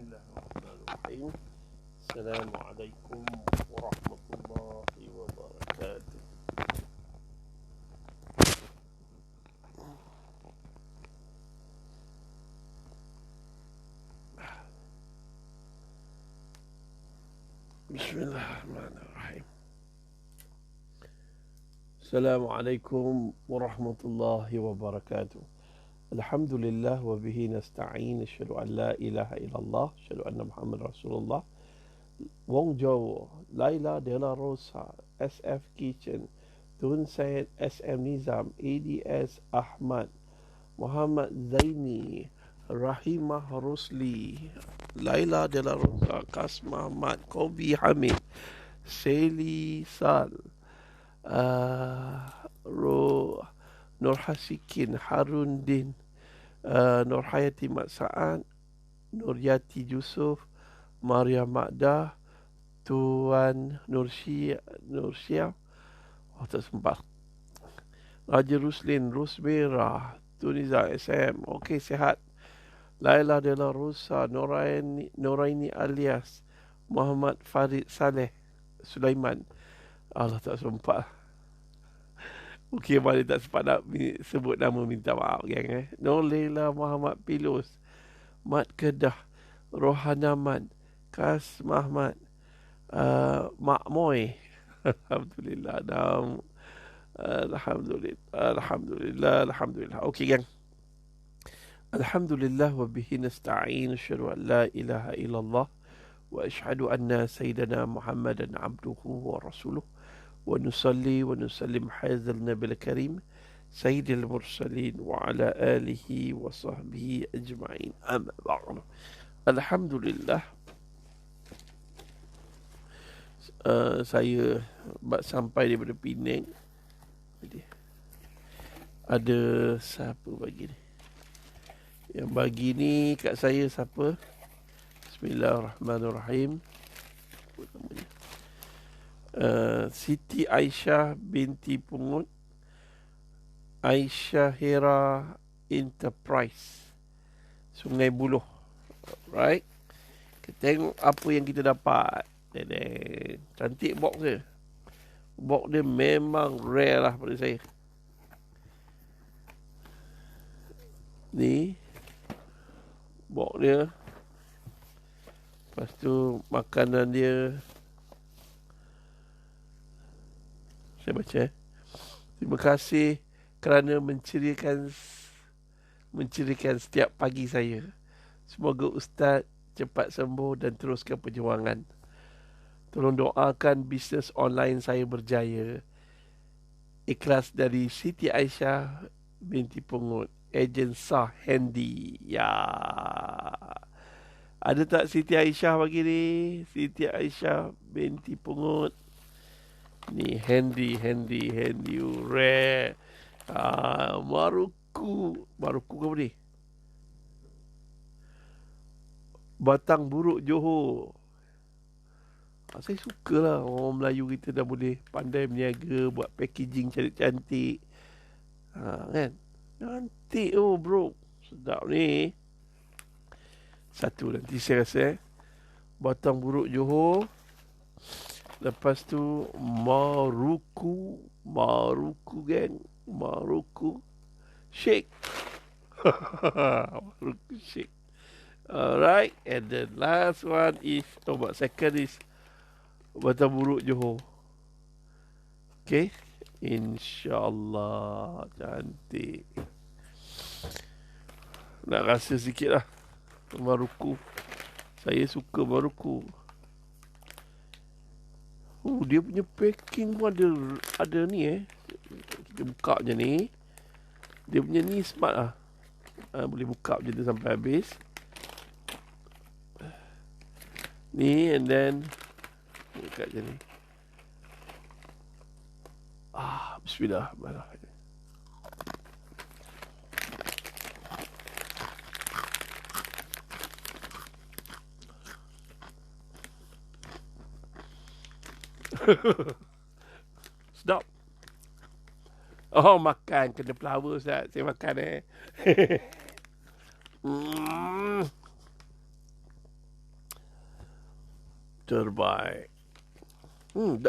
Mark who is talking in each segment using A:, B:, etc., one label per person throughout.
A: Bismillahirrahmanirrahim. Assalamualaikum warahmatullahi wabarakatuh. Bismillahirrahmanirrahim. Assalamualaikum warahmatullahi wabarakatuh. Alhamdulillah wa bihi nasta'in. Asyhadu an la ilaha illallah, asyhadu anna Muhammad Rasulullah. Wong Jawa, Laila De La Rosa, SF Kitchen, Tun Syed, SM Nizam, ADS Ahmad, Muhammad Zaini, Rahimah Rusli, Laila De La Rosa, Kasma Ahmad, Kobi Hamid, Seli Sal, Nur Hasikin, Harun Din, Nur Hayati Mat Sa'ad, Nur Yati Yusuf, Maria Makdah, Tuan Nursia, tak sempat. Raja Ruslin, Rusmira, Tuniza SM, okey sihat. Laila De La Rosa, Noraini alias Muhammad Farid Saleh Sulaiman. Allah tak sempat. Okey, mana tak sempat nak sebut nama, minta maaf geng. Nur Leila Muhammad Pilus, Mat Kedah, Rohanaman, Kas Mahmad, Mak Moy. Alhamdulillah. Alhamdulillah. Okey geng. Alhamdulillah wa bihi nasta'in. Asyhadu an la ilaha illallah wa asyhadu anna sayyidina Muhammadan abduhu wa rasuluh. ونصلي ونسلم هذا النبي الكريم سيد المرسلين وعلى آله وصحبه أجمعين أما بعد. Alhamdulillah, saya sampai daripada Penang. Ada siapa bagi ni? Yang bagi ni kat saya siapa? Bismillahirrahmanirrahim. Apa namanya? Siti Aisyah binti Pungut, Aisyah Hera Enterprise, Sungai Buloh. Right, kita tengok apa yang kita dapat. Cantik box dia. Box dia memang rare lah pada saya. Ni box dia. Lepas tu makanan dia. Saya baca. Terima kasih kerana menceriakan setiap pagi saya. Semoga Ustaz cepat sembuh dan teruskan perjuangan. Tolong doakan bisnes online saya berjaya. Ikhlas dari Siti Aisyah binti Pungut, ejen sah Handy. Ya. Ada tak Siti Aisyah bagi ni? Siti Aisyah binti Pungut. Ni handy rare. Maruku ke apa ni? Batang buruk Johor. Saya sukalah orang Melayu kita dah boleh pandai berniaga, buat packaging cantik-cantik. Kan? Cantik bro. Sedap ni. Satu nanti saya rasa batang buruk Johor. Lepas tu Maruku geng. Maruku shake. Maruku shake. Alright. And the last one is second is batang buruk Johor. Okay. InsyaAllah. Cantik. Nak rasa sikit lah Maruku. Saya suka Maruku. Dia punya packing pun ada ni Kita buka je ni. Dia punya ni smart lah. Boleh buka je tu sampai habis. Ni and then buka je ni. Bismillahirrahmanirrahim. Sedap. Oh, makan kena flower Ustaz. Saya makan Terbaik.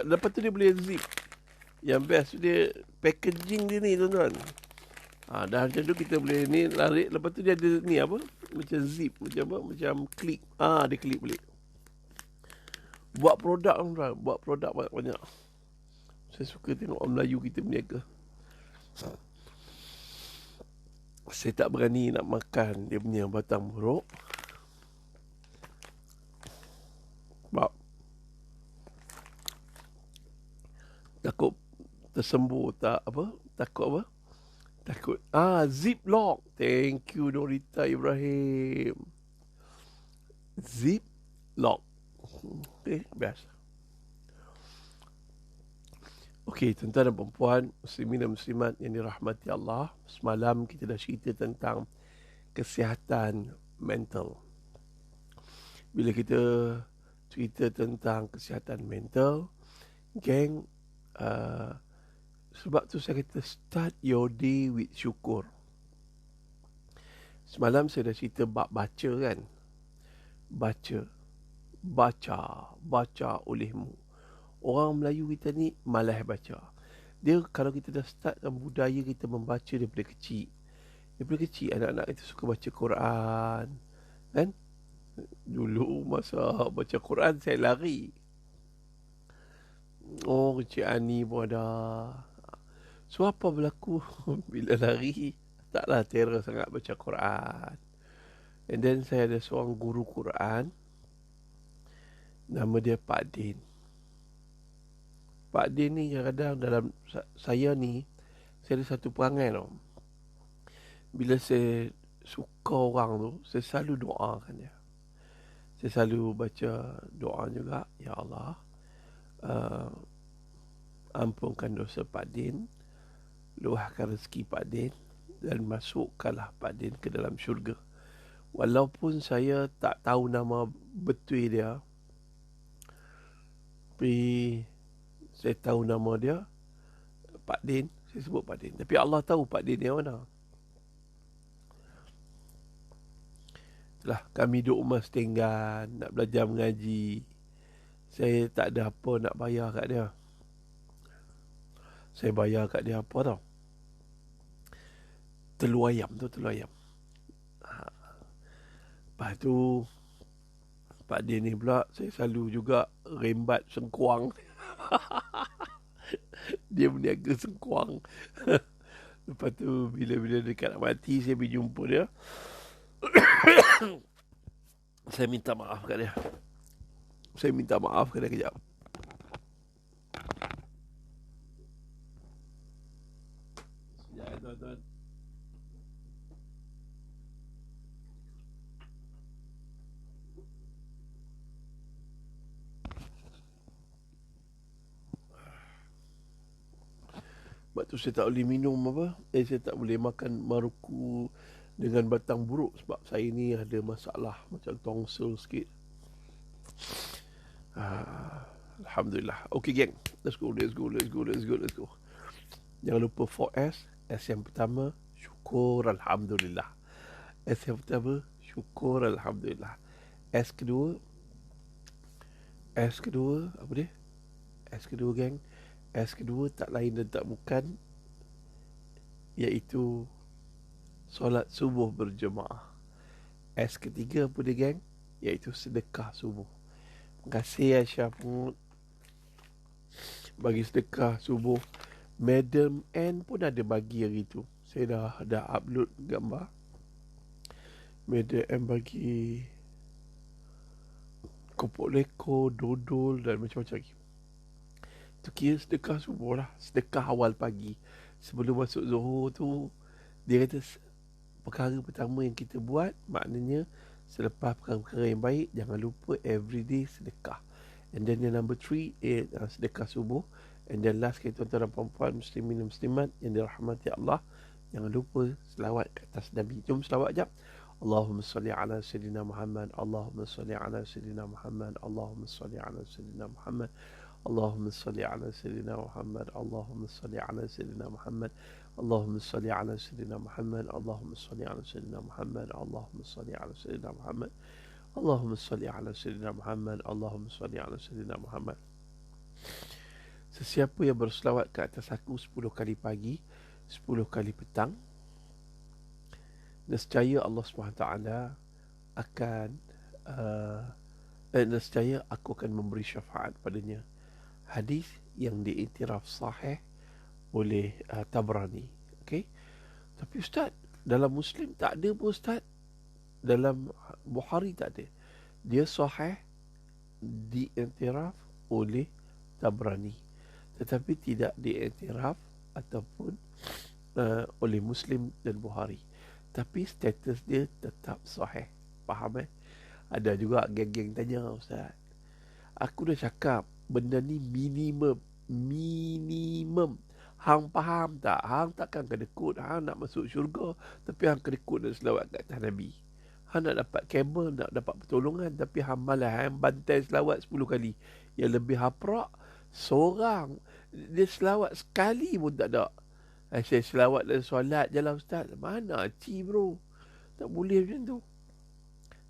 A: Lepas tu dia boleh zip. Yang best dia packaging dia ni tuan-tuan. Dah macam tu kita boleh ni larik. Lepas tu dia ada ni apa, macam zip, macam apa, macam klik. Dia klik balik. Buat produk tuan-tuan, buat produk banyak-banyak. Saya suka tengok orang Melayu kita berniaga. Saya tak berani nak makan dia punya batang buruk. Sebab takut tersembur, takut Ziplock. Thank you Norita Ibrahim. Ziplock. Okay, best. Okey, tuan-tuan dan puan, muslimin dan muslimat yang dirahmati Allah. Semalam kita dah cerita tentang kesihatan mental. Bila kita cerita tentang kesihatan mental, geng, sebab tu saya kata start your day with syukur. Semalam saya dah cerita bab baca kan. Baca olehmu. Orang Melayu kita ni malas baca. Dia kalau kita dah startkan budaya kita membaca daripada kecil. Daripada kecil anak-anak kita suka baca Quran. Kan? Dulu masa baca Quran saya lari. Kecil Ani pun ada. So apa berlaku bila lari? Taklah terror sangat baca Quran. And then saya ada seorang guru Quran. Nama dia Pak Din. Pak Din ni kadang-kadang dalam saya ni, saya ada satu perangai tau. Bila saya suka orang tu, saya selalu doakan dia. Saya selalu baca doa juga. Ya Allah, ampunkan dosa Pak Din, luahkan rezeki Pak Din, dan masukkanlah Pak Din ke dalam syurga. Walaupun saya tak tahu nama betul dia, tapi saya tahu nama dia Pak Din. Saya sebut Pak Din, tapi Allah tahu Pak Din yang mana. Itulah, kami duduk rumah setinggan, nak belajar mengaji. Saya tak ada apa nak bayar kat dia. Saya bayar kat dia apa tau? Telur ayam. Lepas tu Pak Din ni pula, saya selalu juga rembat sengkuang. Dia berniaga sengkuang. Lepas tu bila dekat nak mati, saya pergi jumpa dia. Saya minta maaf kat dia. Kejap. Sekejap tuan-tuan. Sebab tu saya tak boleh minum saya tak boleh makan maruku dengan batang buruk. Sebab saya ni ada masalah macam tonsil sikit. Alhamdulillah. Okay geng, let's go. Jangan lupa 4S. S yang pertama, syukur Alhamdulillah. S yang pertama, syukur Alhamdulillah. S kedua, apa dia? S kedua geng, S kedua tak lain dan tak bukan, iaitu solat subuh berjemaah. S ketiga apa dia geng? Iaitu sedekah subuh. Terima kasih Aisyah pun bagi sedekah subuh. Madam N pun ada bagi hari tu. Saya dah upload gambar. Madam N bagi kopok leko, dodol dan macam-macam lagi. Itu kira sedekah subuh lah. Sedekah awal pagi. Sebelum masuk Zuhur tu, dia kata perkara pertama yang kita buat, maknanya selepas perkara-perkara yang baik, jangan lupa everyday sedekah. And then yang number 3 sedekah subuh. And then last, tuan-tuan dan puan-puan, muslimin dan muslimat yang dirahmati Allah, jangan lupa selawat ke atas Nabi. Jom selawat jap. Allahumma salli ala Sayyidina Muhammad, Allahumma salli ala Sayyidina Muhammad, Allahumma salli ala Sayyidina Muhammad, Allahumma salli ala Sayyidina Muhammad, Allahumma salli ala Sayyidina Muhammad, Allahumma salli ala Sayyidina Muhammad, Allahumma salli ala Sayyidina Muhammad, Allahumma salli ala Sayyidina Muhammad, Allahumma salli ala Sayyidina Muhammad. Allahumma salli ala Sayyidina Muhammad. Sesiapa yang berselawat ke atas aku 10 kali pagi, 10 kali petang, nescaya Allah SWT akan nescaya aku akan memberi syafaat padanya. Hadis yang diiktiraf sahih oleh Tabrani. Okey. Tapi Ustaz, dalam Muslim tak ada pun Ustaz. Dalam Bukhari tak ada. Dia sahih diiktiraf oleh Tabrani, tetapi tidak diiktiraf ataupun oleh Muslim dan Bukhari. Tapi status dia tetap sahih. Faham Ada juga geng-geng tanya, Ustaz, aku dah cakap benda ni minimum. Hang faham tak? Hang takkan kedekut. Hang nak masuk syurga, tapi hang kedekut dan selawat kat atas Nabi. Hang nak dapat kabel, nak dapat pertolongan, tapi hang malas. Hang bantai selawat 10 kali. Yang lebih haprak, seorang dia selawat sekali pun tak ada. Saya selawat dan solat je lah Ustaz. Mana bro? Tak boleh macam tu.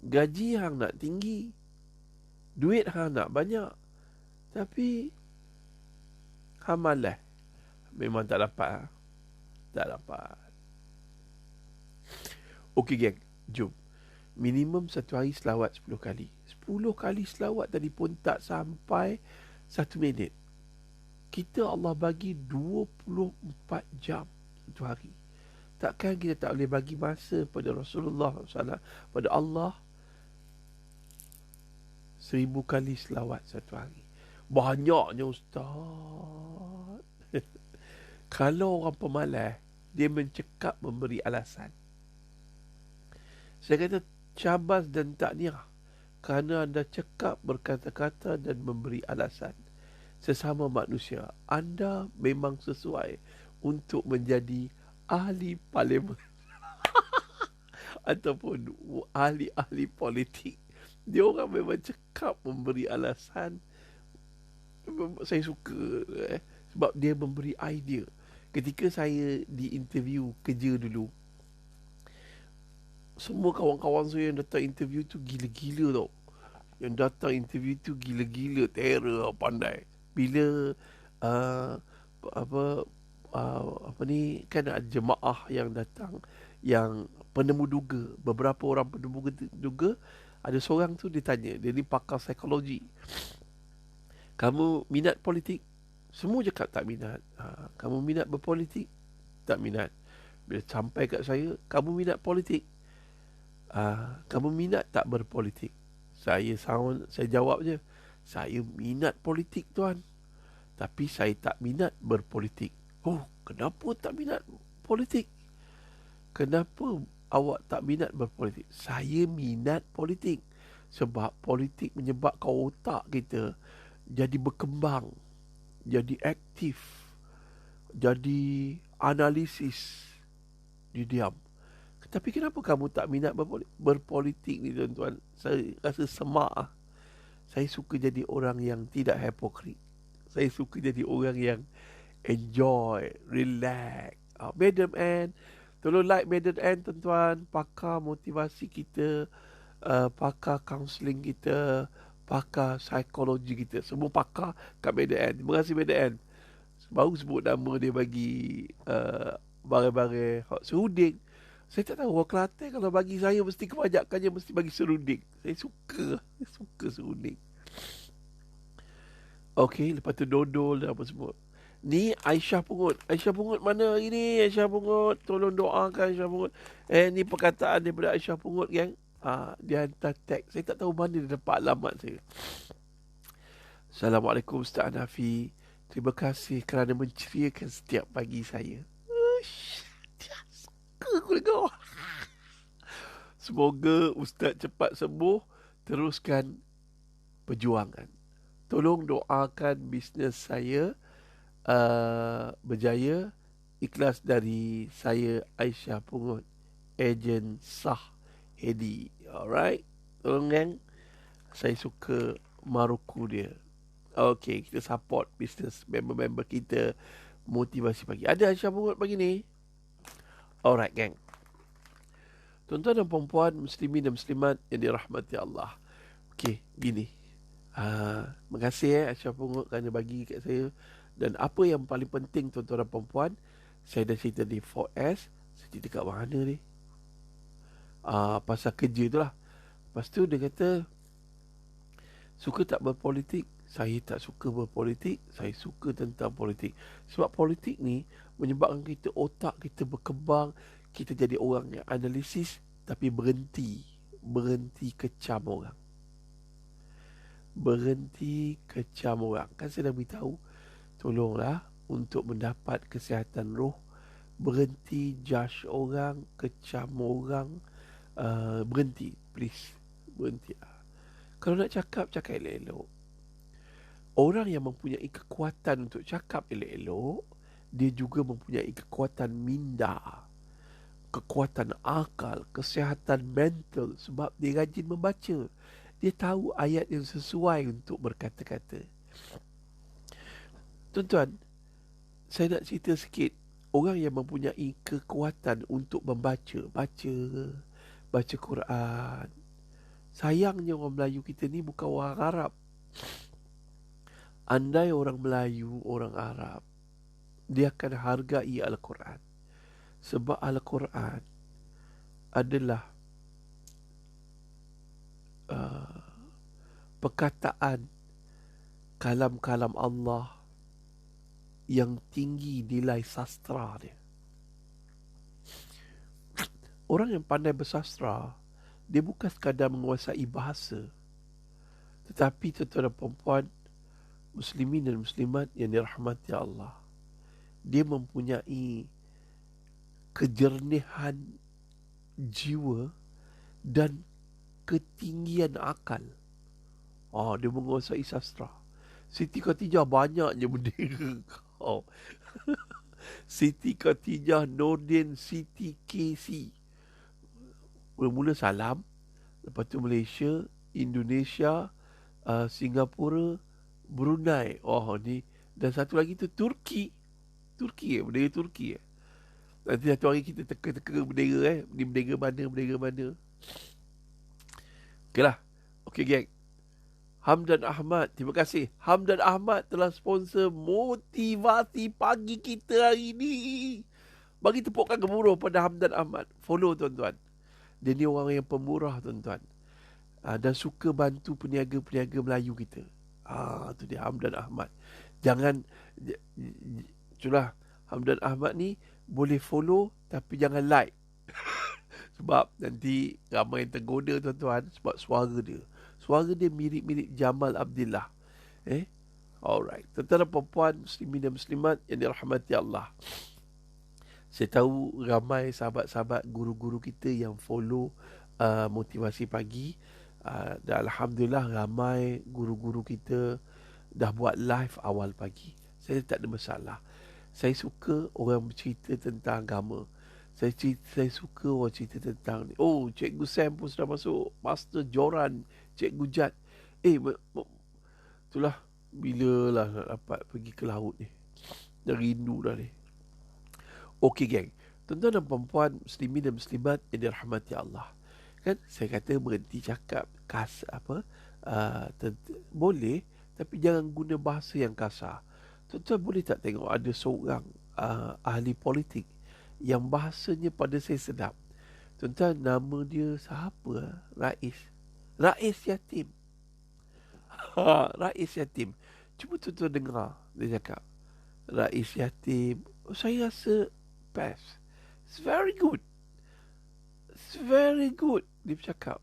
A: Gaji hang nak tinggi, duit hang nak banyak, tapi hang malas. Memang tak dapat. Tak dapat. Okey geng, jom. Minimum satu hari selawat 10 kali. 10 kali selawat tadi pun tak sampai 1 minit. Kita Allah bagi 24 jam satu hari. Takkan kita tak boleh bagi masa pada Rasulullah SAW, pada Allah, 1000 kali selawat satu hari. Banyaknya Ustaz. Kalau orang pemalas, dia mencekap memberi alasan. Saya kata syabas dan tahniah kerana anda cekap, berkata-kata dan memberi alasan. Sesama manusia, anda memang sesuai untuk menjadi ahli parlimen ataupun ahli-ahli politik. Dia orang memang cekap memberi alasan. Saya suka sebab dia memberi idea. Ketika saya di interview kerja dulu, semua kawan-kawan saya yang datang interview tu gila-gila tau. Yang datang interview tu gila-gila, terror, pandai. Bila apa ni, kan ada jemaah yang datang, yang penemu duga, beberapa orang penemu duga, ada seorang tu ditanya, dia ni pakar psikologi, kamu minat politik? Semua cakap tak minat. Kamu minat berpolitik? Tak minat. Bila sampai kat saya, kamu minat politik? Kamu minat tak berpolitik? Saya jawab je, saya minat politik tuan, tapi saya tak minat berpolitik. Oh, kenapa tak minat politik? Kenapa awak tak minat berpolitik? Saya minat politik sebab politik menyebabkan otak kita jadi berkembang, jadi aktif, jadi analisis. Dia diam. Tapi kenapa kamu tak minat berpolitik ni tuan-tuan? Saya rasa semak. Saya suka jadi orang yang tidak hipokrit. Saya suka jadi orang yang enjoy, relax. Madam Ann, tolong like Madam Ann tuan-tuan. Pakar motivasi kita, pakar counselling kita, pakar psikologi kita. Semua pakar kat Madam Ann. Terima kasih Madam Ann. Baru sebut nama dia bagi barang-barang seruding. Saya tak tahu, orang Kelantan kalau bagi saya mesti kebanyakannya mesti bagi seruding. Saya suka seruding. Okey, lepas tu dodol dan apa semua. Ni Aisyah Pungut. Aisyah Pungut mana hari ni? Aisyah Pungut, tolong doakan Aisyah Pungut. Ni perkataan daripada Aisyah Pungut, geng. Dia hantar tag. Saya tak tahu mana dia dapat alamat saya. Assalamualaikum Ustaz Hanafi. Terima kasih kerana menceriakan setiap pagi saya. Dia suka aku dengar. Semoga Ustaz cepat sembuh. Teruskan perjuangan. Tolong doakan bisnes saya berjaya. Ikhlas dari saya, Aisyah Pungut, ejen sah Hedi. Alright. Tolong gang. Saya suka maruku dia. Okay, kita support bisnes member-member kita. Motivasi pagi. Ada Aisyah Pungut pagi ni? Alright gang. Tuan-tuan dan puan muslimin dan muslimat yang dirahmati Allah. Okey, gini. Terima kasih Ashraf Pungut kerana bagi kat saya. Dan apa yang paling penting tuan-tuan dan puan, saya dah cerita di 4S. Saya cerita kat mana ni? Pasal kerja tu lah. Lepas tu dia kata, suka tak berpolitik? Saya tak suka berpolitik. Saya suka tentang politik. Sebab politik ni menyebabkan kita, otak kita berkembang. Kita jadi orang yang analisis, tapi berhenti kecam orang. Berhenti kecam orang. Kan saya dah beritahu, tolonglah untuk mendapat kesihatan roh, berhenti judge orang, kecam orang. Berhenti, please. Berhenti. Kalau nak cakap, cakap elok-elok. Orang yang mempunyai kekuatan untuk cakap elok-elok, dia juga mempunyai kekuatan minda, kekuatan akal, kesihatan mental. Sebab dia rajin membaca. Dia tahu ayat yang sesuai untuk berkata-kata. Tuan-tuan, saya nak cerita sikit. Orang yang mempunyai kekuatan untuk membaca, baca Quran. Sayangnya orang Melayu kita ni bukan orang Arab. Andai orang Melayu, orang Arab, dia akan hargai Al-Quran. Sebab Al-Quran adalah perkataan kalam-kalam Allah yang tinggi nilai sastra dia. Orang yang pandai bersastra, dia bukan sekadar menguasai bahasa, tetapi tuan-tuan dan puan, muslimin dan muslimat yang dirahmati Allah, dia mempunyai kejernihan jiwa dan ketinggian akal. Dia menguasai sastra. Siti Khatijah banyaknya bendera. Siti Khatijah Nordin Siti KC. Mula-mula Salam, lepas tu Malaysia, Indonesia, Singapura, Brunei. Ni. Dan satu lagi tu Turki. Bendera Turki. Nanti satu hari kita teka-teka bendera. Ni bendera mana. Okeylah. Okey geng. Hamdan Ahmad, terima kasih. Hamdan Ahmad telah sponsor motivasi pagi kita hari ni. Bagi tepukan gemuruh pada Hamdan Ahmad. Follow tuan-tuan. Dia ni orang yang pemurah tuan-tuan. Dan suka bantu peniaga-peniaga Melayu kita. Tu dia Hamdan Ahmad. Jangan, itulah Hamdan Ahmad ni boleh follow tapi jangan like. Sebab nanti ramai yang tergoda tuan-tuan sebab suara dia. Suara dia mirip-mirip Jamal Abdillah. Alright. Tuan-tuan dan puan, muslimin dan muslimat yang dirahmati Allah. Saya tahu ramai sahabat-sahabat guru-guru kita yang follow motivasi pagi. Dan Alhamdulillah ramai guru-guru kita dah buat live awal pagi. Saya tak ada masalah. Saya suka orang bercerita tentang agama. Saya suka orang cerita tentang ni. Cikgu Sam pun sudah masuk. Master Joran, Cikgu Jad. Itulah, bila lah nak dapat pergi ke laut ni. Dah rindu dah ni. Okey geng. Tuan-tuan dan puan, muslimin dan muslimat yang dirahmati Allah. Kan saya kata berhenti cakap boleh, tapi jangan guna bahasa yang kasar. Tuan-tuan boleh tak tengok ada seorang ahli politik yang bahasanya pada saya sedap. Tuan-tuan, nama dia siapa? Rais Yatim. Rais Yatim. Cuba tuan-tuan dengar dia cakap. Rais Yatim. Saya rasa best. It's very good. Dia bercakap.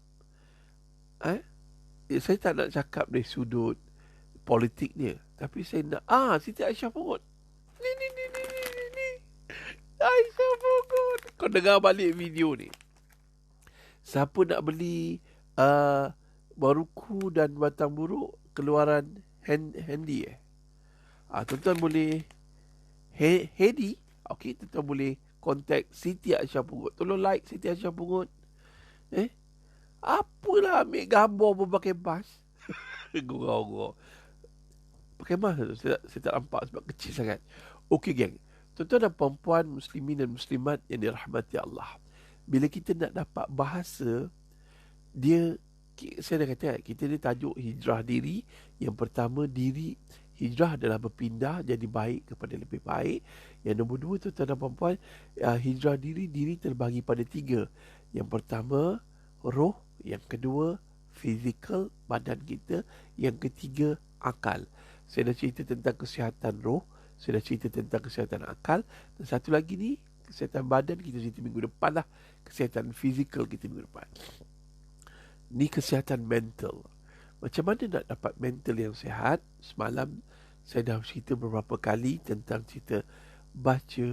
A: Saya tak nak cakap dari sudut politik dia, tapi saya nak Siti Aisyah Pungut. Ni. Aisyah Pungut. Kau dengar balik video ni. Siapa nak beli Baruku dan Batang Buruk keluaran Handy tuan-tuan boleh Hedi. Okey, tuan-tuan boleh contact Siti Aisyah Pungut. Tolong like Siti Aisyah Pungut. Apalah ambil gambar pun pakai bas. Gurau-gurau. Pakai bas saya tak nampak sebab kecil sangat. Okey geng. Tuan-tuan dan puan-puan, muslimin dan muslimat yang dirahmati Allah. Bila kita nak dapat bahasa, dia, saya dah kata, kita ni tajuk hijrah diri. Yang pertama, diri. Hijrah adalah berpindah jadi baik kepada lebih baik. Yang nombor dua, tuan-tuan dan puan-puan, hijrah diri. Diri terbagi pada 3. Yang pertama, roh. Yang kedua, fizikal, badan kita. Yang ketiga, akal. Saya dah cerita tentang kesihatan roh, saya dah cerita tentang kesihatan akal, dan satu lagi ni, kesihatan badan kita cerita minggu depan lah. Kesihatan fizikal kita minggu depan. Ni kesihatan mental. Macam mana nak dapat mental yang sihat? Semalam saya dah cerita beberapa kali tentang cerita baca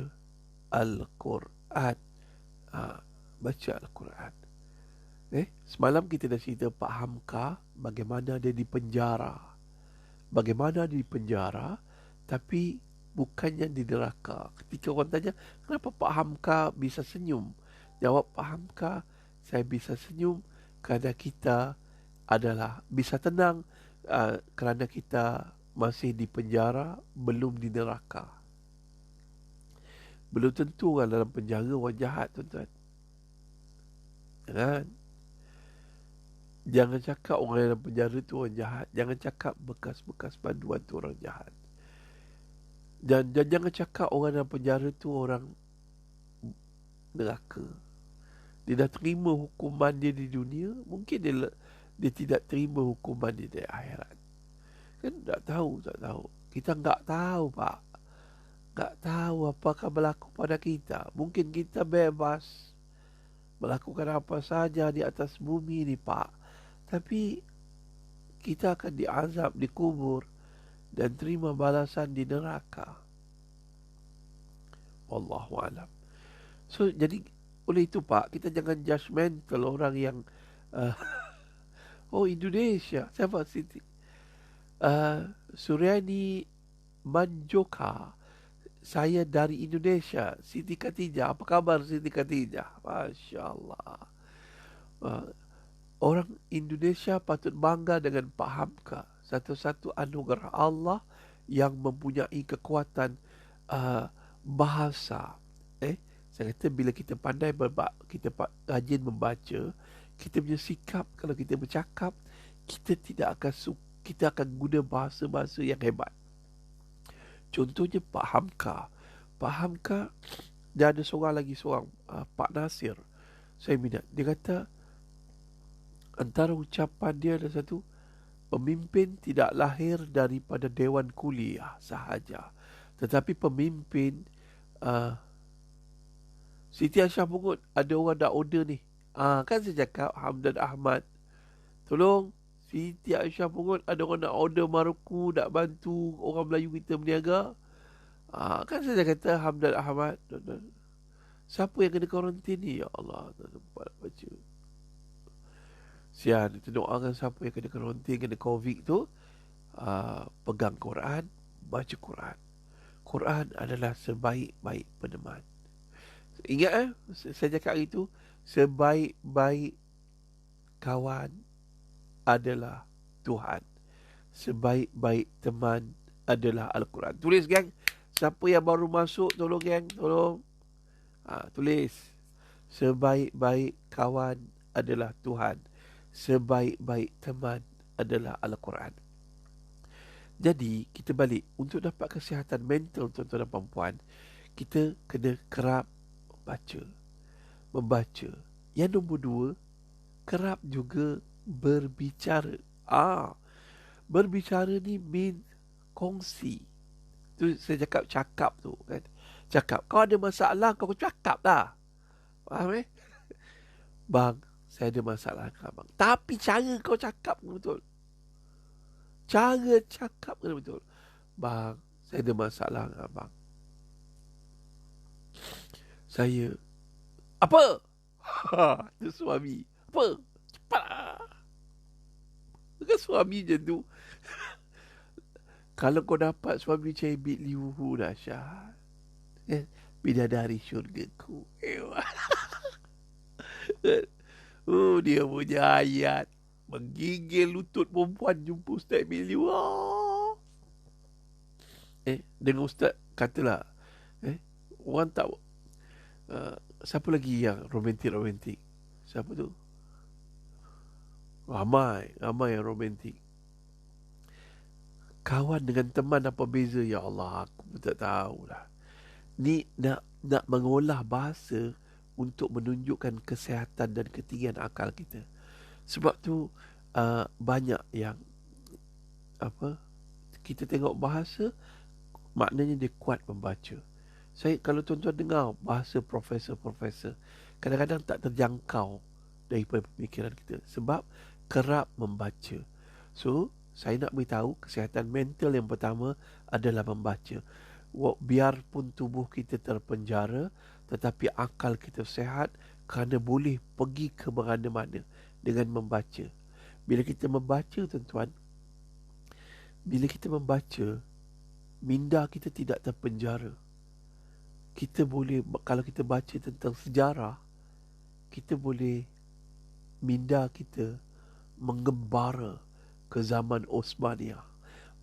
A: Al-Quran. Baca Al-Quran. Semalam kita dah cerita Pak Hamka, bagaimana dia dipenjara. Bagaimana dia dipenjara, tapi bukannya di neraka. Ketika orang tanya, kenapa Pak Hamka bisa senyum? Jawab Pak Hamka, saya bisa senyum kerana kita adalah bisa tenang, kerana kita masih di penjara, belum di neraka. Belum tentu orang dalam penjara orang jahat, tuan-tuan. Jangan cakap orang dalam penjara tu orang jahat. Jangan cakap bekas-bekas panduan tu orang jahat. Dan jangan cakap orang dalam penjara tu orang neraka. Dia dah terima hukuman dia di dunia, mungkin dia tidak terima hukuman dia di akhirat. Kan tak tahu. Kita tak tahu, Pak. Tak tahu apa akan berlaku pada kita. Mungkin kita bebas melakukan apa saja di atas bumi ni, Pak. Tapi kita akan diazab, dikubur, dan terima balasan di neraka. Wallahualam. So, jadi oleh itu, Pak, kita jangan judgemental orang yang oh, Indonesia. Siapa? Siti Suryani Manjoka. Saya dari Indonesia. Siti Khatijah. Apa kabar Siti Khatijah? Masya Allah. Orang Indonesia patut bangga dengan Pak Hamka. Satu-satu anugerah Allah yang mempunyai kekuatan bahasa. Saya kata bila kita pandai kita rajin membaca, kita punya sikap kalau kita bercakap, kita akan guna bahasa-bahasa yang hebat. Contohnya Pak Hamka. Pak Hamka, dia ada seorang Pak Nasir. Saya minat. Dia kata antara ucapan dia ada satu, pemimpin tidak lahir daripada Dewan Kuliah sahaja, tetapi pemimpin Siti Aisyah Pungut, ada orang dah order ni. Kan saya cakap Hamdan Ahmad, tolong Siti Aisyah Pungut, ada orang nak order Maruku, nak bantu orang Melayu kita berniaga. Kan saya kata Hamdan Ahmad. Siapa yang kena karantin ni? Ya Allah, tak sempat baca. Sian, kita doakan siapa yang kena karantin, kena COVID tu, pegang Quran, baca Quran. Quran adalah sebaik-baik peneman. Ingat saya cakap hari tu, sebaik-baik kawan adalah Tuhan. Sebaik-baik teman adalah Al-Quran. Tulis, gang. Siapa yang baru masuk, tolong, gang. Tolong. Tulis. Sebaik-baik kawan adalah Tuhan. Sebaik-baik teman adalah Al-Quran. Jadi, kita balik. Untuk dapat kesihatan mental, tuan-tuan dan puan-puan, kita kena kerap membaca. Yang nombor 2, kerap juga berbicara. Berbicara ni mean kongsi. Tu saya cakap tu kan. Cakap. Kau ada masalah, kau cakap lah. Faham Bang, saya ada masalah dengan abang. Tapi cara kau cakap betul. Cara cakap kena betul. Bang, saya ada masalah dengan abang. Saya, apa? Itu suami. Apa? Cepatlah. Bukan suami je tu. Kalau kau dapat suami cebit liuhu dahsyat. Bidadari syurgaku. Dia punya ayat menggigil lutut perempuan jumpa Ustaz Miliu. Dengan Ustaz katalah, orang tak Siapa lagi yang romantik? Siapa tu? Ramai yang romantik. Kawan dengan teman apa beza? Ya Allah, aku pun tak tahulah. Ni nak mengolah bahasa untuk menunjukkan kesihatan dan ketinggian akal kita. Sebab tu banyak yang apa, kita tengok bahasa, maknanya dia kuat membaca. Kalau tuan-tuan dengar bahasa profesor-profesor, kadang-kadang tak terjangkau daripada pemikiran kita sebab kerap membaca. So, saya nak beritahu kesihatan mental yang pertama adalah membaca. Biarpun tubuh kita terpenjara, tetapi akal kita sehat kerana boleh pergi ke mana-mana dengan membaca. Bila kita membaca, tuan-tuan, minda kita tidak terpenjara. Kita boleh, kalau kita baca tentang sejarah, kita boleh, minda kita menggembara ke zaman Osmania,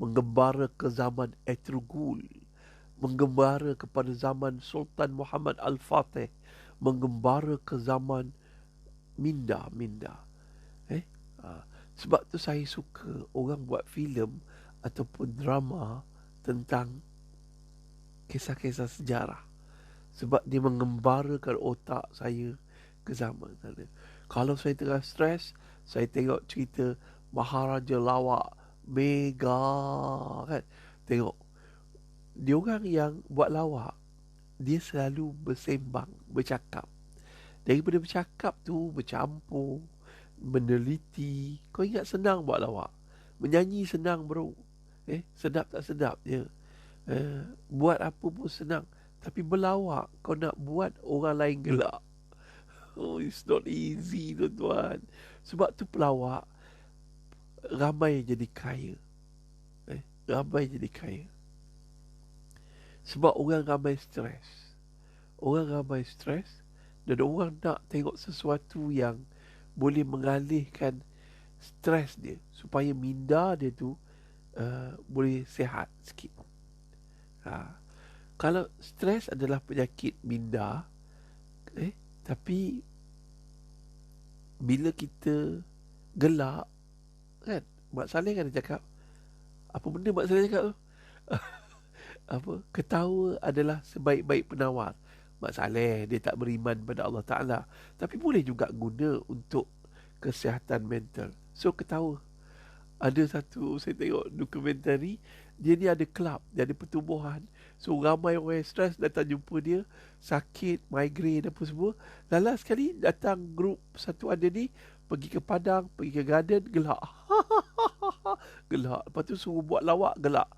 A: menggembara ke zaman Etrugul, menggembara kepada zaman Sultan Muhammad Al-Fatih, menggembara ke zaman minda. Sebab tu saya suka orang buat filem ataupun drama tentang kisah-kisah sejarah. Sebab dia mengembarakan otak saya ke zaman sana. Kalau saya tengah stres, saya tengok cerita Maharaja Lawak, mega kan. Tengok, dia orang yang buat lawak, dia selalu bersembang, bercakap. Daripada bercakap tu, bercampur, meneliti. Kau ingat senang buat lawak? Menyanyi senang bro. Sedap tak sedap je. Buat apa pun senang. Tapi berlawak, kau nak buat orang lain gelak. Oh, it's not easy, tuan-tuan. Sebab tu pelawak ramai jadi kaya. Ramai jadi kaya. Sebab orang ramai stres. Dan orang nak tengok sesuatu yang boleh mengalihkan stres dia, supaya minda dia tu boleh sihat sikit. Kalau stres adalah penyakit minda, tapi bila kita gelak, kan, Mak Saleh kan dia cakap, apa benda Mak Saleh cakap tu? Ketawa adalah sebaik-baik penawar. Mak Saleh dia tak beriman pada Allah Ta'ala, tapi boleh juga guna untuk kesihatan mental. So ketawa. Ada satu, saya tengok dokumentari, dia ni ada kelab, dia ada pertubuhan. So ramai orang yang stres datang jumpa dia, sakit, migraine apa semua. Lala sekali datang grup satu ada ni, pergi ke padang, pergi ke garden, gelak. Gelak. Lepas tu suruh buat lawak, gelak.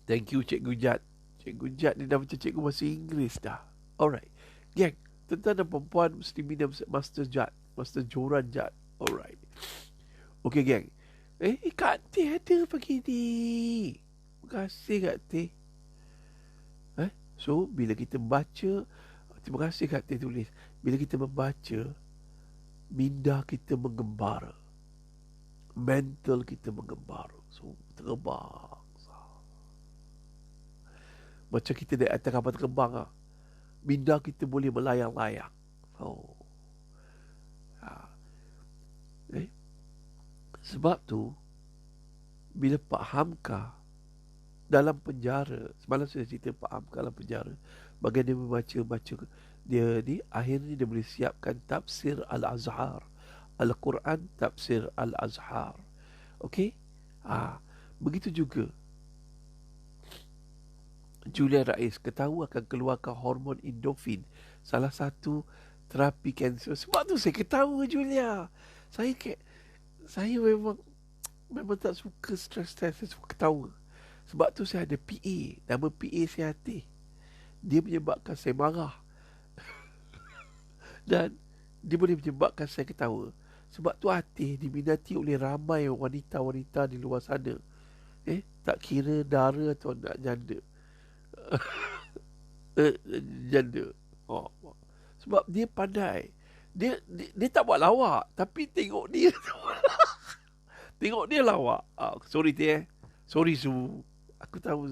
A: Thank you Cikgu Jad. Cikgu Jad ni dah macam cikgu bahasa Inggeris dah. Alright. Gang, tuan-tuan dan perempuan muslimin dan Master Jad, Master Joran Jad. Alright. Okay gang. Kak Teh ada pagi ni. Terima kasih Kak Teh. So bila kita baca, terima kasih Kak Teh tulis, bila kita membaca, minda kita menggembara, mental kita menggembara. So terbang. Macam kita di atas kapal terbang lah. Minda kita boleh melayang-layang. Sebab tu, bila Pak Hamka dalam penjara, semalam saya cerita Pak Hamka dalam penjara, bagaimana dia membaca dia ni, akhirnya dia boleh siapkan tafsir Al-Azhar, Al-Quran tafsir Al-Azhar. Okey? Begitu juga Julia Rais, ketahu akan keluarkan hormon endorfin, salah satu terapi kanser. Sebab tu saya ketawa Julia. Saya memang tak suka stres, saya suka ketawa. Sebab tu saya ada PA, nama PA saya Atih. Dia menyebabkan saya marah. Dan dia boleh menyebabkan saya ketawa. Sebab tu Atih diminati oleh ramai wanita-wanita di luar sana. Tak kira dara atau nak janda. Janda. Sebab dia pandai. Dia tak buat lawak, tapi tengok dia tengok dia lawak. Sorry Teh. Sorry Su. Aku tahu.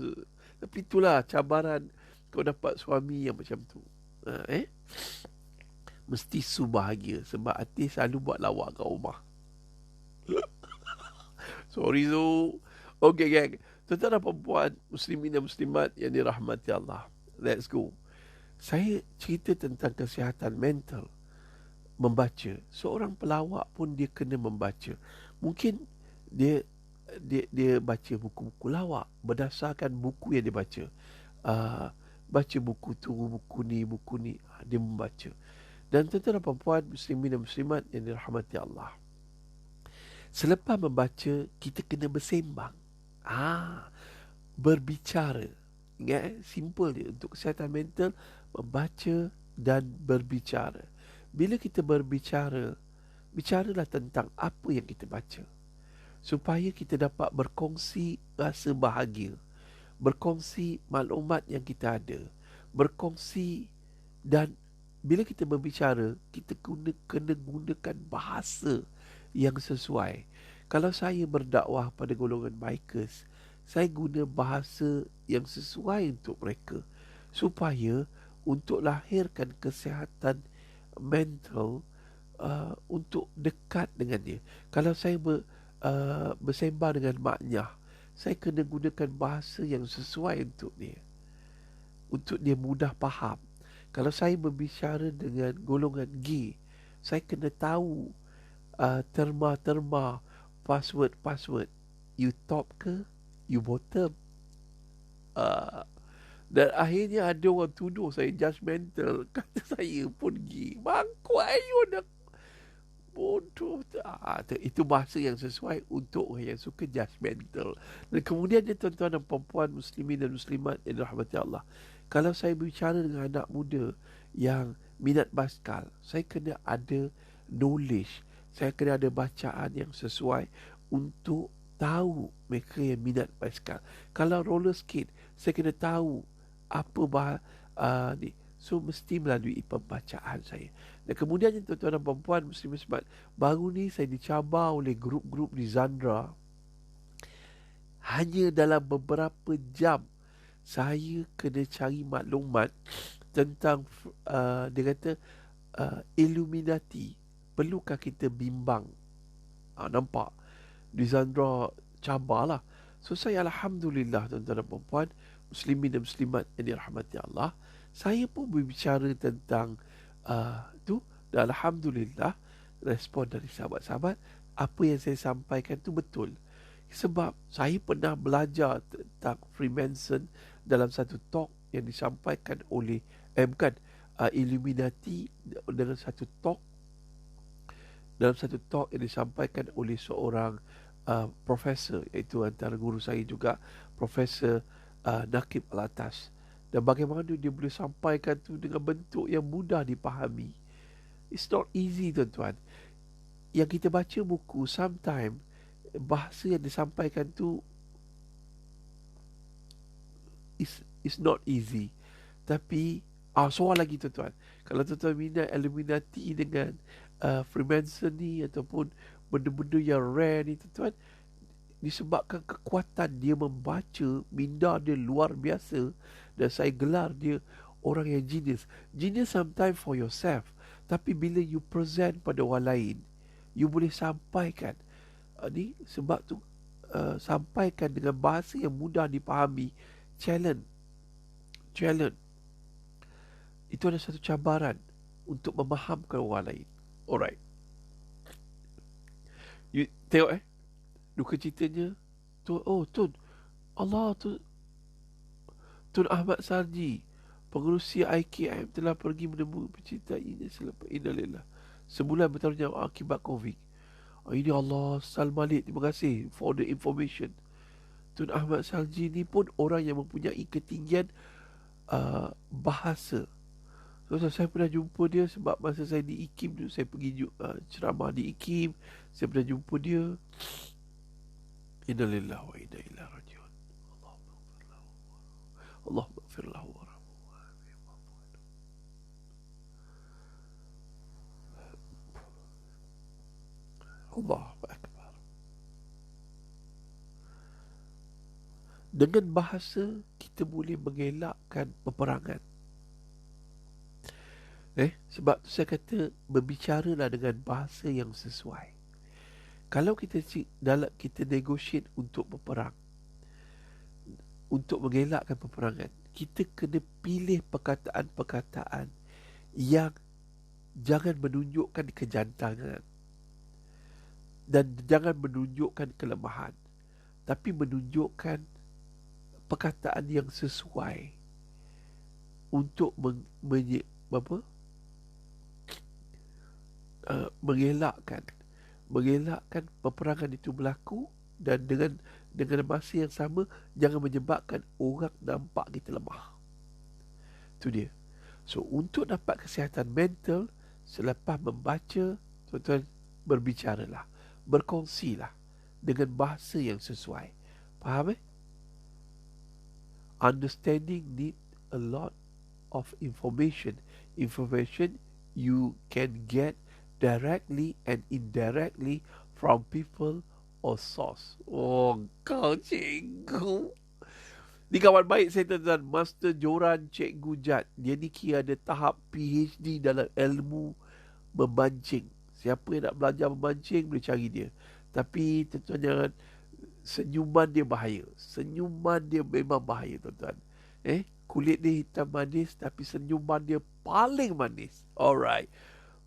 A: Tapi itulah cabaran kau dapat suami yang macam tu. Mesti Su bahagia sebab hati selalu buat lawak kat rumah. Sorry Su. Okay gang, tuan-tuan dan perempuan, muslimin dan muslimat yang dirahmati Allah, let's go. Saya cerita tentang kesihatan mental. Membaca. Seorang pelawak pun dia kena membaca. Mungkin dia baca buku-buku lawak berdasarkan buku yang dia baca. Baca buku tu, buku ni, dia membaca. Dan tuan-tuan dan perempuan, muslimin dan muslimat yang dirahmati Allah, selepas membaca, kita kena bersembang. Berbicara. Ingat, simple je. Untuk kesihatan mental, membaca dan berbicara. Bila kita berbicara, bicaralah tentang apa yang kita baca, supaya kita dapat berkongsi rasa bahagia, berkongsi maklumat yang kita ada, berkongsi. Dan bila kita berbicara, kita kena gunakan bahasa yang sesuai. Kalau saya berdakwah pada golongan bikers, saya guna bahasa yang sesuai untuk mereka, supaya untuk lahirkan kesihatan mental, untuk dekat dengan dia. Kalau saya bersembang dengan maknya, saya kena gunakan bahasa yang sesuai untuk dia mudah faham. Kalau saya berbicara dengan golongan G, saya kena tahu terma-terma, password. You top ke? You bottom? Dan akhirnya ada orang tuduh saya judgemental. Kata saya pun G. Mangkuk ayun dah. Bodoh. Itu bahasa yang sesuai untuk orang yang suka judgemental. Dan kemudian dia, tuan-tuan dan perempuan, muslimin dan muslimat yang dirahmati Allah, kalau saya berbicara dengan anak muda yang minat basikal, saya kena ada knowledge, saya kena ada bacaan yang sesuai untuk tahu mereka yang minat basikal. Kalau roller skate, saya kena tahu apa ni. So mesti melalui pembacaan saya. Dan kemudian, tuan-tuan dan perempuan, muslimin muslimat, baru ni saya dicabar oleh grup-grup di Zandra. Hanya dalam beberapa jam saya kena cari maklumat tentang dia kata Illuminati. Perlukah kita bimbang? Nampak? Di Zandra cabar lah. So saya alhamdulillah, tuan-tuan dan perempuan, muslimin dan muslimat yang dirahmati Allah, saya pun berbicara tentang tu, dan alhamdulillah respon dari sahabat-sahabat, apa yang saya sampaikan tu betul. Sebab saya pernah belajar tentang Freemason dalam satu talk yang disampaikan oleh Illuminati dalam satu talk yang disampaikan oleh seorang profesor, iaitu antara guru saya juga, Profesor Nakib Alatas. Dan bagaimana dia boleh sampaikan tu dengan bentuk yang mudah dipahami. It's not easy, tuan-tuan. Yang kita baca buku, sometimes bahasa yang disampaikan tu is not easy. Tapi soal lagi, tuan-tuan, kalau tuan-tuan minat Illuminati dengan Freemason ni, ataupun benda-benda yang rare ni, tuan-tuan, disebabkan kekuatan dia membaca, minda dia luar biasa. Dan saya gelar dia orang yang genius. Genius sometimes for yourself, tapi bila you present pada orang lain, you boleh sampaikan ni. Sebab tu sampaikan dengan bahasa yang mudah dipahami. Challenge itu adalah satu cabaran untuk memahamkan orang lain. Alright, you tengok duka citanya tu. Tun Allah, Tun Ahmad Sarji, pengerusi IKM, telah pergi menemui pencintainya selepas innalillah sebulan bertarung akibat COVID. Ini Allah Sal Malik, terima kasih for the information. Tun Ahmad Sarji ni pun orang yang mempunyai ketinggian bahasa. So saya pernah jumpa dia sebab masa saya di IKIM tu, saya pergi ceramah di IKIM, saya pernah jumpa dia. Innalillah wa inna ilaihi rajiun. Allahumma ighfir lahu warhamhu. Allahu akbar. Dengan bahasa kita boleh mengelakkan peperangan. Sebab tu saya kata berbicaralah dengan bahasa yang sesuai. Kalau kita negotiate untuk berperang, untuk mengelakkan peperangan, kita kena pilih perkataan-perkataan yang jangan menunjukkan kejantangan dan jangan menunjukkan kelemahan, tapi menunjukkan perkataan yang sesuai untuk mengelakkan peperangan itu berlaku, dan dengan masa yang sama jangan menyebabkan orang nampak kita lemah. Itu dia. So untuk dapat kesihatan mental, selepas membaca, tuan-tuan berbicaralah, berkongsilah dengan bahasa yang sesuai. Faham? Understanding need a lot of information you can get directly and indirectly from people or source. Oh, kau cikgu. Ni kawan baik saya, tuan-tuan, Master Joran Cikgu Jad. Dia ni kira ada tahap PhD dalam ilmu memancing. Siapa yang nak belajar memancing boleh cari dia. Tapi tuan-tuan jangan, senyuman dia bahaya. Senyuman dia memang bahaya, tuan-tuan. Kulit dia hitam manis, tapi senyuman dia paling manis. Alright.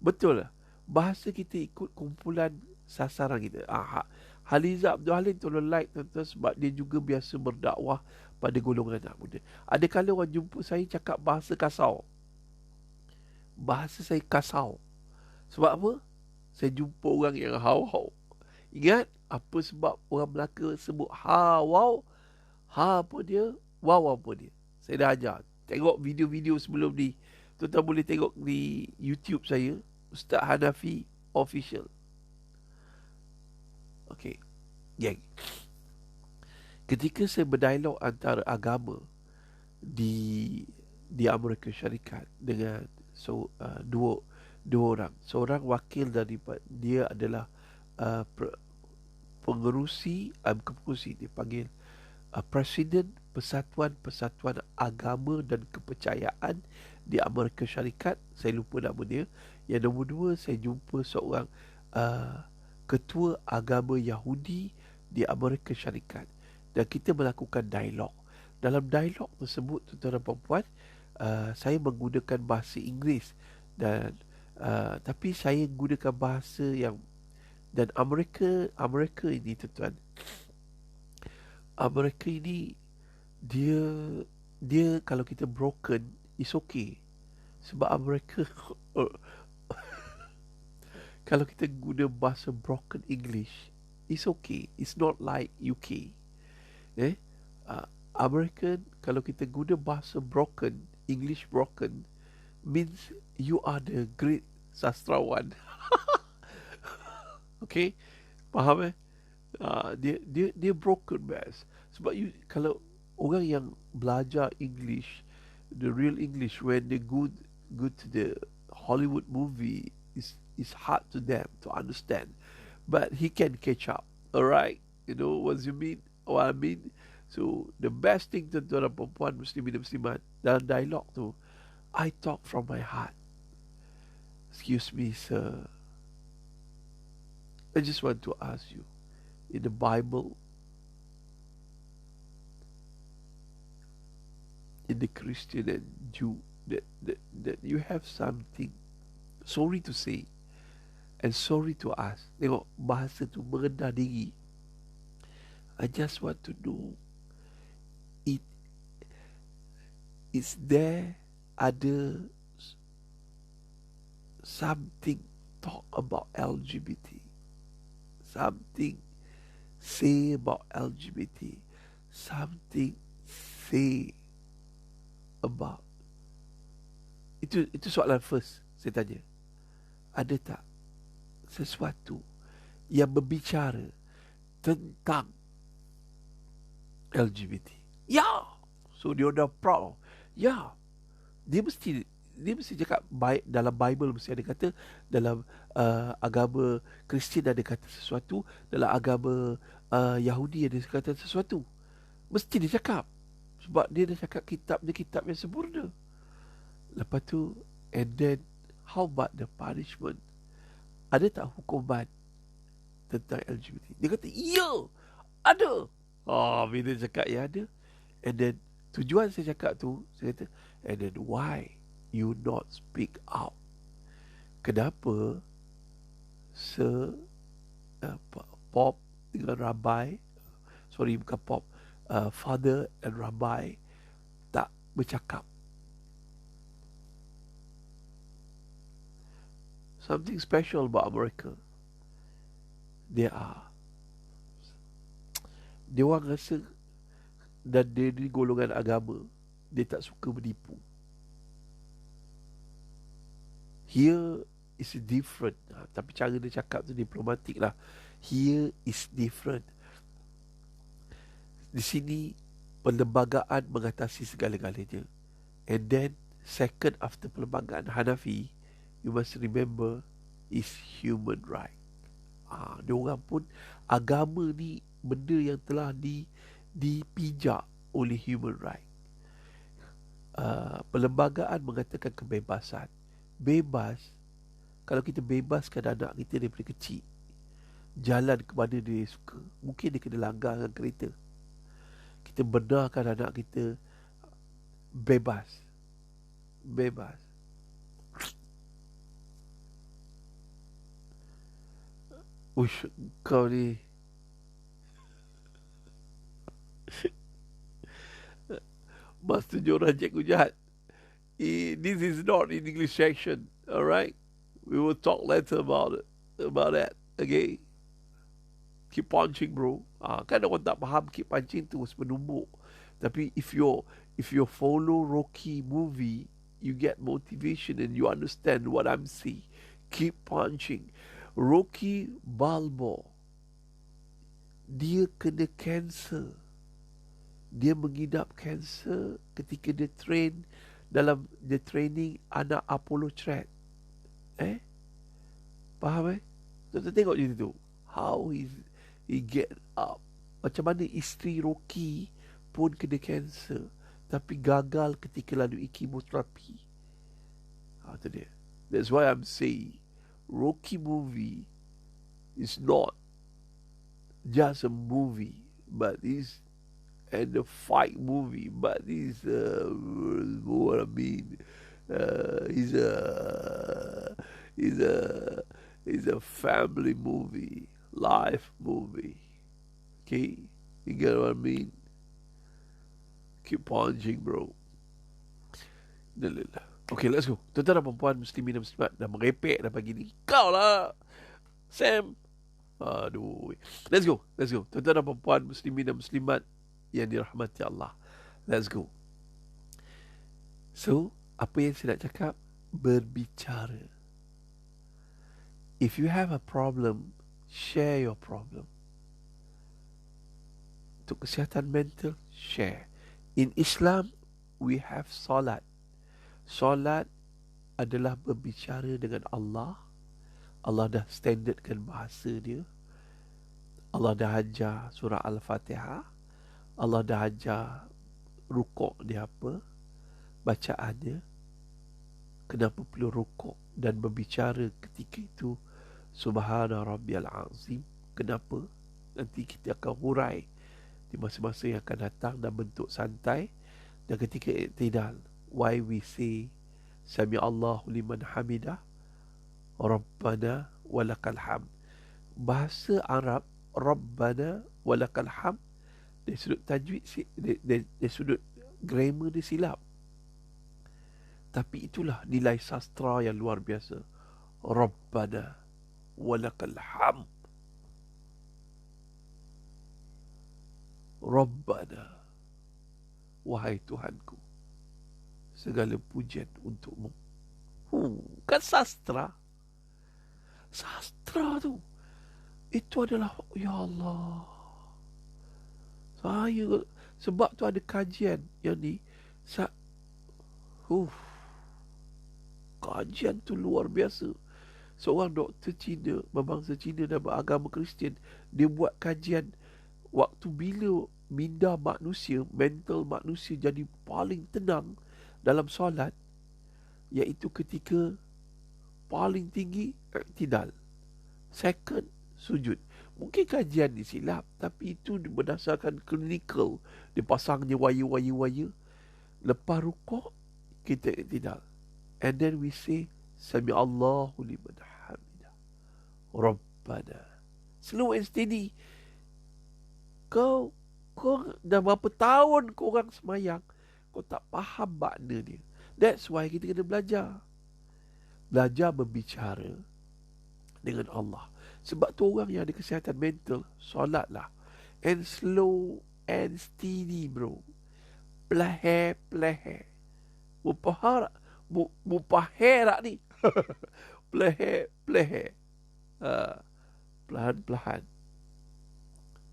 A: Betul lah. Bahasa kita ikut kumpulan sasaran kita. Haliza Abdul Halim, tolong like, tuan-tuan, sebab dia juga biasa berdakwah pada golongan anak muda. Ada kala orang jumpa saya cakap bahasa kasau. Bahasa saya kasau. Sebab apa? Saya jumpa orang yang hau-hau. Ingat apa sebab orang Melaka sebut ha wow? Ha apa dia? Wow apa dia? Saya dah ajar. Tengok video-video sebelum ni. Tuan-tuan boleh tengok di YouTube saya, Ustaz Hanafi Official. Okey. Gang. Ketika saya berdialog antara agama di Amerika Syarikat dengan dua orang. Seorang wakil daripada, dia adalah pengerusi dipanggil Presiden Persatuan Agama dan Kepercayaan di Amerika Syarikat. Saya lupa nama dia. Yang nombor dua, saya jumpa seorang ketua agama Yahudi di Amerika Syarikat, dan kita melakukan dialog. Dalam dialog tersebut, tuan-tuan dan puan-puan, saya menggunakan bahasa Inggeris, dan tapi saya gunakan bahasa yang, dan Amerika ini, tuan-tuan, Amerika ini dia kalau kita broken, it's okay. Sebab Amerika kalau kita guna bahasa broken English, it's okay. It's not like UK. American, kalau kita guna bahasa broken, English broken, means you are the great sastrawan. Okay, faham? Dia broken best. Sebab kalau orang yang belajar English, the real English, when they go to the Hollywood movie, it's hard to them to understand, but he can catch up. Alright, you know what I mean. So the best thing, tuan-tuan dan puan-puan, muslimin dan muslimat, dalam dialog tu, I talk from my heart. Excuse me, sir, I just want to ask you, in the Bible, in the Christian and Jew, that you have something sorry to say and sorry to ask. Tengok bahasa tu merendah diri. I just want to know, is there ada something talk about LGBT, something say about LGBT, something say about itu soalan first saya tanya. Ada tak sesuatu yang berbicara tentang LGBT? Ya. So dia dah proud. Ya. Dia mesti cakap baik. Dalam Bible mesti ada kata, dalam agama Kristian ada kata sesuatu, dalam agama Yahudi ada kata sesuatu. Mesti dia cakap. Sebab dia dah cakap kitab yang sempurna. Lepas tu, and then, how about the punishment? Ada tak hukuman tentang LGBT? Dia kata, ya, ada. Bila dia cakap ya ada, and then, tujuan saya cakap tu, saya kata, and then why you not speak out? Kenapa Pop dengan Rabbi, bukan Pop, Father and Rabbi tak bercakap? Something special about America. Dia orang rasa, dan dia ni golongan agama, dia tak suka menipu. Here is different. Tapi cara dia cakap tu diplomatik lah. Here is different. Di sini perlembagaan mengatasi segala-galanya. And then second after perlembagaan Hanafi, you must remember, is human right. Dia orang pun agama ni benda yang telah dipijak oleh human right. Perlembagaan mengatakan kebebasan. Bebas. Kalau kita bebaskan anak kita daripada kecil, jalan ke mana dia suka, mungkin dia kena langgar dengan kereta. Kita benarkan anak kita bebas. Uish, kau ni Master Joran Cikgu Jahat. This is not in English section. Alright, we will talk later about that. Okay, keep punching, bro. Kan orang tak faham keep punching tu menumbuk. Tapi if you follow Rocky movie, you get motivation and you understand what I'm saying. Keep punching. Rocky Balboa, dia kena cancer. Dia mengidap kanser ketika dia training anak Apollo Thread. Faham? Kita tengok je tu. How he get up. Macam mana isteri Rocky pun kena kanser, tapi gagal ketika lalui kemoterapi. Itu dia. That's why I'm saying Rocky movie is not just a movie, but is and a fight movie, but is what I mean. Is a family movie, life movie. Okay, you get what I mean? Keep punching, bro. Okay, let's go. Tuan-tuan dan perempuan, muslimin dan muslimat, dah merepek dah pagi ni. Kau lah, Sam. Aduh. Let's go. Tuan-tuan dan perempuan, muslimin dan muslimat yang dirahmati Allah. Let's go. So, apa yang saya nak cakap? Berbicara. If you have a problem, share your problem. Untuk kesihatan mental, share. In Islam, we have solat. Solat adalah berbicara dengan Allah. Allah dah standardkan bahasa dia. Allah dah ajar surah Al-Fatihah. Allah dah ajar rukuk dia apa, bacaannya, kenapa perlu rukuk dan berbicara ketika itu. Subhana Rabbiyal Azim. Kenapa? Nanti kita akan hurai di masa-masa yang akan datang dan bentuk santai. Dan ketika i'tidal, why we say Sami Allahu liman hamidah, Rabbana walakal hamd. Bahasa Arab, Rabbana walakal hamd, dari sudut tajwid, dari sudut grammar dia silap. Tapi itulah nilai sastra yang luar biasa. Rabbana walakal hamd. Rabbana, wahai Tuhanku, segala pujian untukmu. Kan sastra. Sastra tu, itu adalah, ya Allah, saya, sebab tu ada kajian yang ni, kajian tu luar biasa. Seorang doktor Cina, berbangsa Cina dan beragama Kristian, dia buat kajian waktu bila minda manusia, mental manusia jadi paling tenang dalam solat, iaitu ketika paling tinggi i'tidal, second sujud. Mungkin kajian ni silap, tapi itu berdasarkan klinikal. Dipasangnya wire-wire. Lepas rukuk, kita i'tidal. And then we say, Sami Allahu liman hamidah, Rabbana. Slow and steady. Kau dah berapa tahun kau orang semayang, kau tak faham makna dia. That's why kita kena belajar. Belajar berbicara dengan Allah. Sebab tu orang yang ada kesihatan mental, solatlah. And slow and steady, bro. Pelahir. Mupaherak ni. Pelahir. Perlahan-perlahan.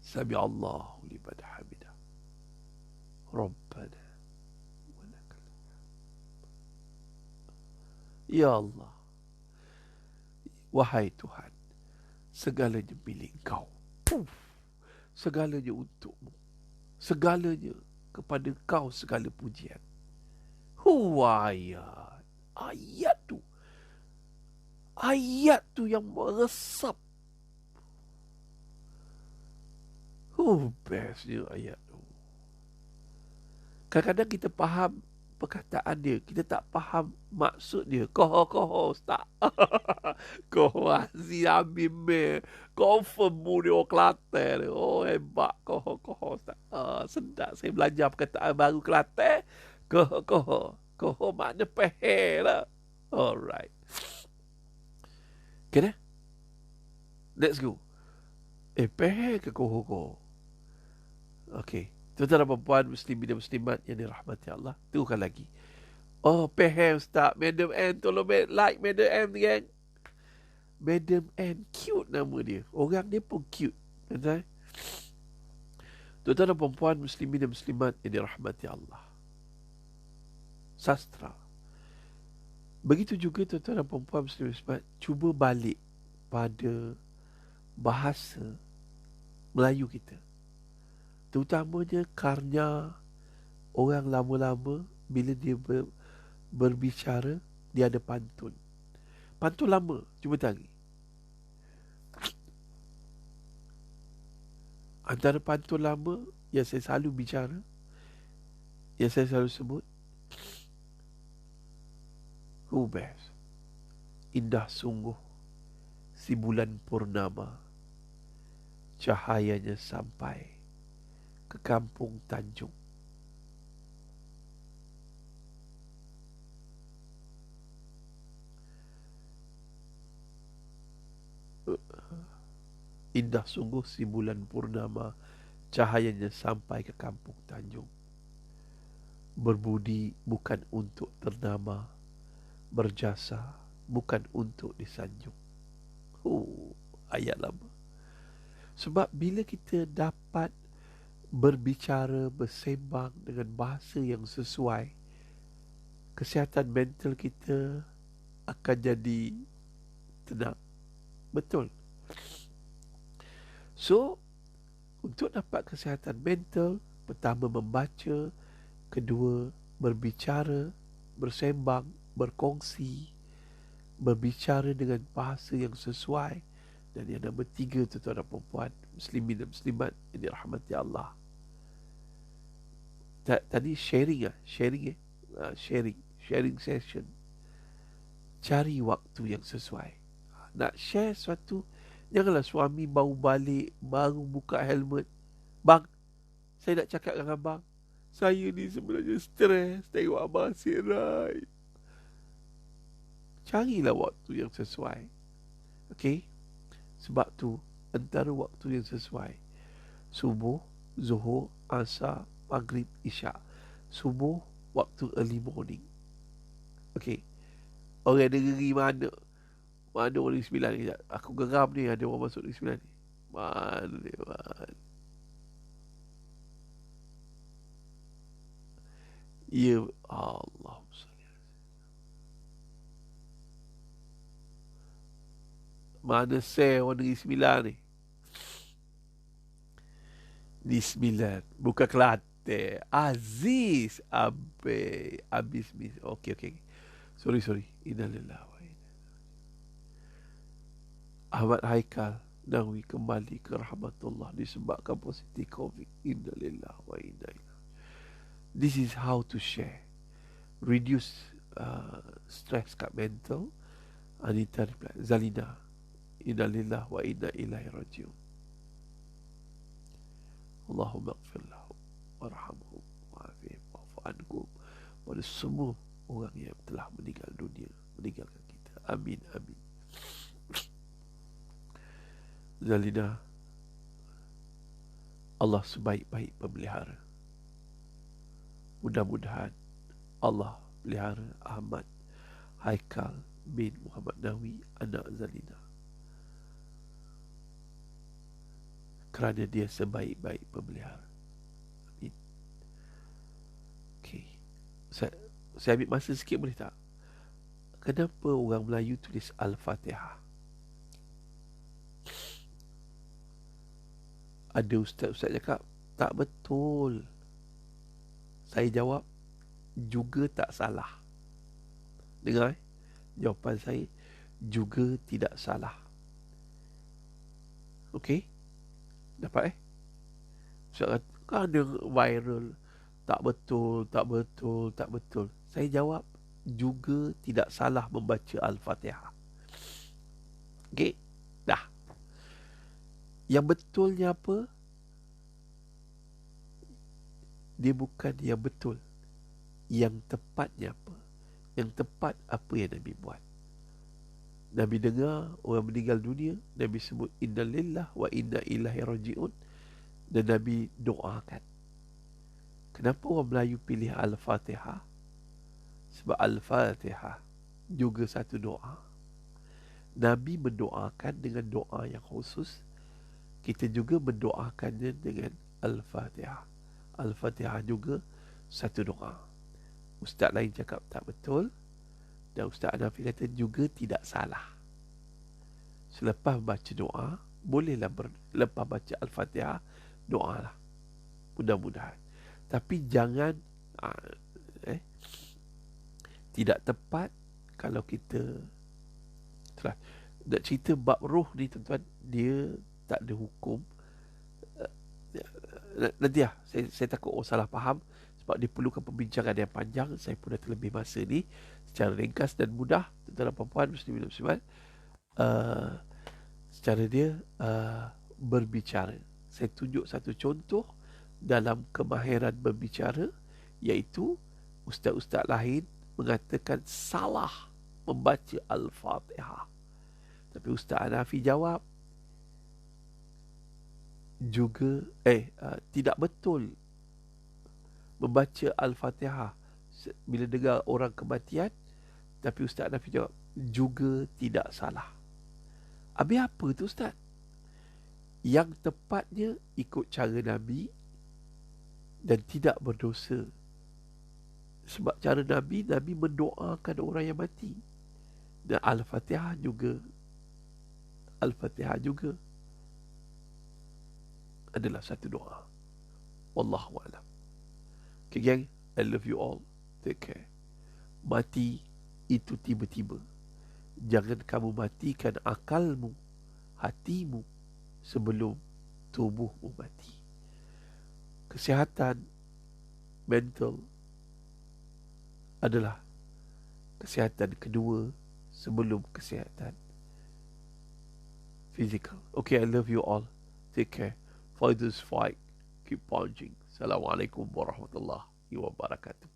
A: Sami Allahu liman hamidah, Rabbana walakal hamd. Ya Allah, wahai Tuhan, segalanya milik Kau. Segalanya untukmu. Segalanya kepada Kau segala pujian. Ayat. Ayat tu yang meresap. Bestnya ayat tu. Kadang-kadang kita faham perkataan dia, kita tak faham maksud dia. Koho tak. Koho Aziz Amim. Confirm mu dia orang Kelantan. Oh hebat. Koho tak. Sedap saya belajar perkataan baru Kelantan. Koho makna peher lah. Alright. Okay dah? Let's go. Peher ke koho? Okay. Tuan-tuan dan puan muslimin dan muslimat yang dirahmati Allah. Tengokkan lagi. Peher Ustaz. Madam N. Tolong like Madam N gang. Madam N. Cute nama dia. Orang dia pun cute. Tuan-tuan dan puan muslimin dan muslimat yang dirahmati Allah. Sastra. Begitu juga tuan-tuan dan puan muslimin dan muslimat. Cuba balik pada bahasa Melayu kita. Terutamanya karya orang lama-lama, bila dia berbicara, dia ada pantun. Pantun lama, cuba tarik. Antara pantun lama yang saya selalu bicara, yang saya selalu sebut, best. Indah sungguh si bulan purnama, cahayanya sampai ke kampung Tanjung. Indah sungguh si bulan purnama, cahayanya sampai ke kampung Tanjung. Berbudi bukan untuk ternama, berjasa bukan untuk disanjung. Ayat lama. Sebab bila kita dapat berbicara, bersembang dengan bahasa yang sesuai, kesihatan mental kita akan jadi tenang. Betul. So, untuk dapat kesihatan mental, pertama membaca, kedua berbicara, bersembang, berkongsi, berbicara dengan bahasa yang sesuai, dan yang nombor 3, tuan-tuan dan puan muslimin dan muslimat yang dirahmati Allah. Tadi sharing session. Cari waktu yang sesuai. Nak share sesuatu, janganlah suami baru balik, baru buka helmet. Bang, saya nak cakap dengan abang, saya ni sebenarnya stres tengok abang sirai. Carilah waktu yang sesuai. Okay? Sebab tu, antara waktu yang sesuai, subuh, zuhur, asar, maghrib, isyak. Subuh, waktu early morning. Okay. Orang negeri mana? Mana orang negeri 9 ni? Aku geram ni ada orang masuk negeri 9 ni. Mana? Ya Allah. Mana saya orang negeri 9 ni? Bismillah. Bukan Kelantan. Aziz. Abis. Okey. Sorry. Innalillah wa inna. Ahmad Haikal Nawi kembali ke rahmatullah disebabkan positif COVID. Innalillah wa inna ilaihi. This is how to share. Reduce stress kat mental. Anita reply, Zalina, innalillah wa inna ilaihi rajiun. Allahumma ighfir lahum warhamhum wa'afihim wa'fu anhum. Pada semua orang yang telah meninggal dunia, meninggalkan kita. Amin. Zalina, Allah sebaik-baik pemelihara. Mudah-mudahan Allah pelihara Ahmad Haikal bin Muhammad Nawi, anak Zalina, kerana dia sebaik-baik pemelihara. Amin. Okay. Saya ambil masa sikit boleh tak? Kenapa orang Melayu tulis Al-Fatihah? Ada ustaz-ustaz cakap tak betul. Saya jawab juga tak salah. Dengar jawapan saya, juga tidak salah. Okey? Dapat Ustaz kata, kan ada viral. Tak betul. Saya jawab, juga tidak salah membaca Al-Fatihah. Okey? Dah. Yang betulnya apa? Dia bukan yang betul. Yang tepatnya apa? Yang tepat apa yang Nabi buat. Nabi dengar orang meninggal dunia, Nabi sebut innalillah wa inna ilaihi rajiun, dan Nabi doakan. Kenapa orang Melayu pilih Al-Fatihah? Sebab Al-Fatihah juga satu doa. Nabi mendoakan dengan doa yang khusus. Kita juga mendoakannya dengan Al-Fatihah. Al-Fatihah juga satu doa. Ustaz lain cakap tak betul, dan Ustaz Hanafi kata juga tidak salah. Selepas baca doa, bolehlah lepas baca Al-Fatihah, doalah. Mudah-mudahan. Tapi jangan tidak tepat kalau kita nak cerita bab roh ni, tuan-tuan, dia tak ada hukum. Nanti saya takut orang salah faham, sebab dia perlukan perbincangan yang panjang. Saya pun dah terlebih masa ni. Secara ringkas dan mudah, tuan-tuan dan puan-puan, muslimin dan muslimat, secara dia berbicara. Saya tunjuk satu contoh dalam kemahiran berbicara, iaitu ustaz-ustaz lain mengatakan salah membaca Al-Fatihah. Tapi Ustaz Hanafi jawab juga tidak betul membaca Al-Fatihah bila dengar orang kematian. Tapi Ustaz Hanafi jawab juga tidak salah. Habis apa tu Ustaz? Yang tepatnya ikut cara Nabi dan tidak berdosa. Sebab cara Nabi mendoakan orang yang mati. Dan Al-Fatihah juga adalah satu doa. Wallahu a'lam. Okay gang, I love you all. Take care. Mati itu tiba-tiba. Jangan kamu matikan akalmu, hatimu, sebelum tubuhmu mati. Kesihatan mental adalah kesihatan kedua sebelum kesihatan physical. Okay, I love you all. Take care. Fight this fight. Keep punching. Assalamualaikum warahmatullahi wabarakatuh.